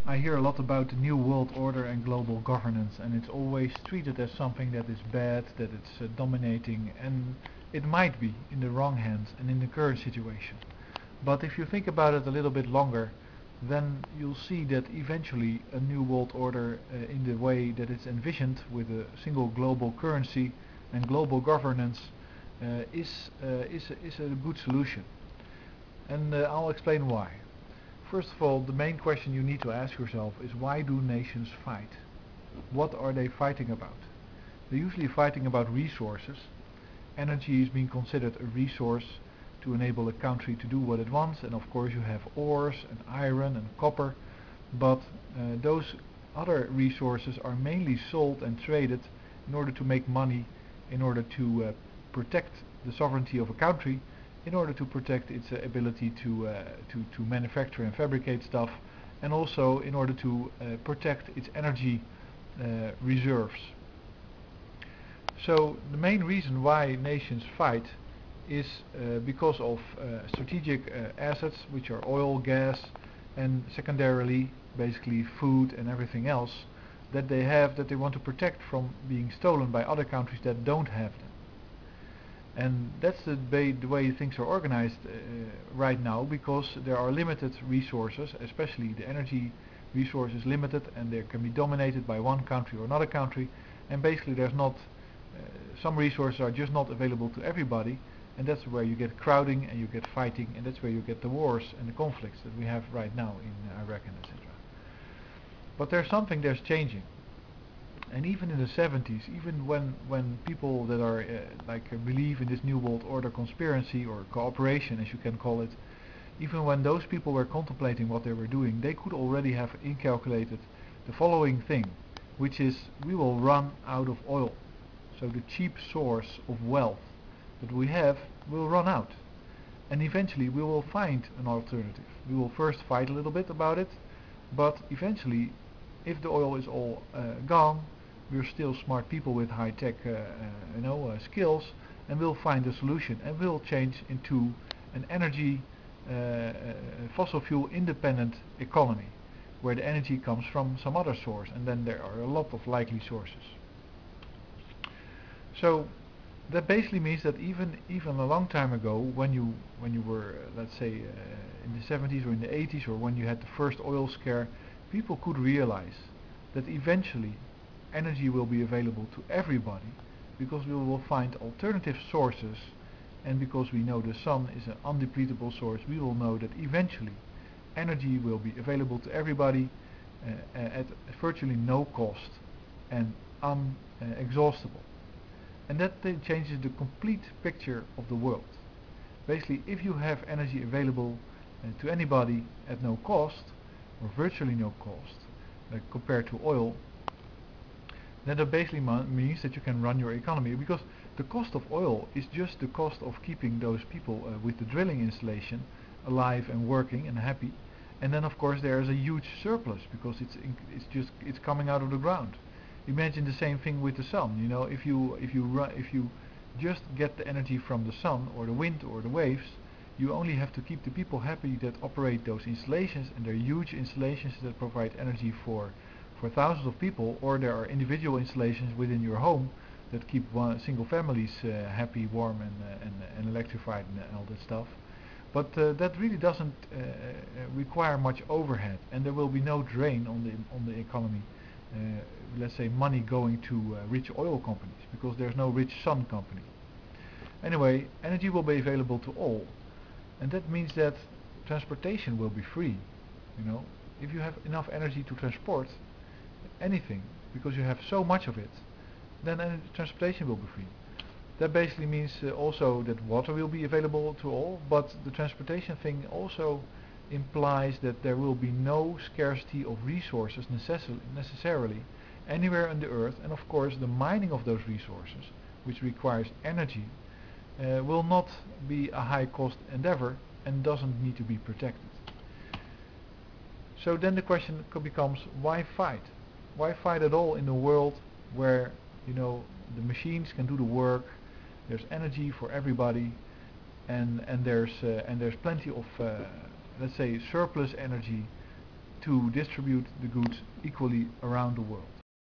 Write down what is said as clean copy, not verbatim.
I hear a lot about the new world order and global governance, and it's always treated as something that is bad, that it's dominating, and it might be in the wrong hands and in the current situation. But if you think about it a little bit longer, then you'll see that eventually a new world order in the way that it's envisioned with a single global currency and global governance is a good solution. And I'll explain why. First of all, the main question you need to ask yourself is, why do nations fight? What are they fighting about? They're usually fighting about resources. Energy is being considered a resource to enable a country to do what it wants, and of course you have ores and iron and copper, but those other resources are mainly sold and traded in order to make money, in order to protect the sovereignty of a country, in order to protect its ability to manufacture and fabricate stuff, and also in order to protect its energy reserves. So the main reason why nations fight is because of strategic assets, which are oil, gas, and secondarily basically food and everything else that they have, that they want to protect from being stolen by other countries that don't have them. And that's the way things are organized right now, because there are limited resources, especially the energy resource is limited, and they can be dominated by one country or another country, and basically there's not some resources are just not available to everybody, and that's where you get crowding and you get fighting, and that's where you get the wars and the conflicts that we have right now in Iraq and etc. But there's something that's changing. And even in the 70s, even when people that are believe in this new world order conspiracy or cooperation, as you can call it, even when those people were contemplating what they were doing, they could already have incalculated the following thing, which is, we will run out of oil. So the cheap source of wealth that we have will run out, and eventually we will find an alternative. We will first fight a little bit about it, but eventually, if the oil is all gone, we're still smart people with high-tech skills, and we'll find a solution, and we'll change into an energy fossil fuel independent economy, where the energy comes from some other source, and then there are a lot of likely sources. So that basically means that even a long time ago, when you were let's say in the 70s or in the 80s, or when you had the first oil scare, people could realize that eventually energy will be available to everybody, because we will find alternative sources, and because we know the sun is an undepletable source, we will know that eventually energy will be available to everybody at virtually no cost and unexhaustible. And that changes the complete picture of the world. Basically, if you have energy available to anybody at no cost, or virtually no cost, compared to oil, then that basically means that you can run your economy, because the cost of oil is just the cost of keeping those people with the drilling installation alive and working and happy. And then of course there is a huge surplus, because it's coming out of the ground. Imagine the same thing with the sun. You know, if you just get the energy from the sun or the wind or the waves, you only have to keep the people happy that operate those installations, and they're huge installations that provide energy for thousands of people, or there are individual installations within your home that keep single families happy, warm, and electrified and all that stuff. But that really doesn't require much overhead, and there will be no drain on the economy. Let's say money going to rich oil companies, because there's no rich sun company. Anyway, energy will be available to all, and that means that transportation will be free. You know, if you have enough energy to transport anything, because you have so much of it, then transportation will be free. That basically means also that water will be available to all, but the transportation thing also implies that there will be no scarcity of resources necessarily anywhere on the earth, and of course the mining of those resources, which requires energy, will not be a high cost endeavor and doesn't need to be protected. So then the question becomes, why fight? Why fight at all in a world where, you know, the machines can do the work, there's energy for everybody, and there's plenty of let's say surplus energy to distribute the goods equally around the world.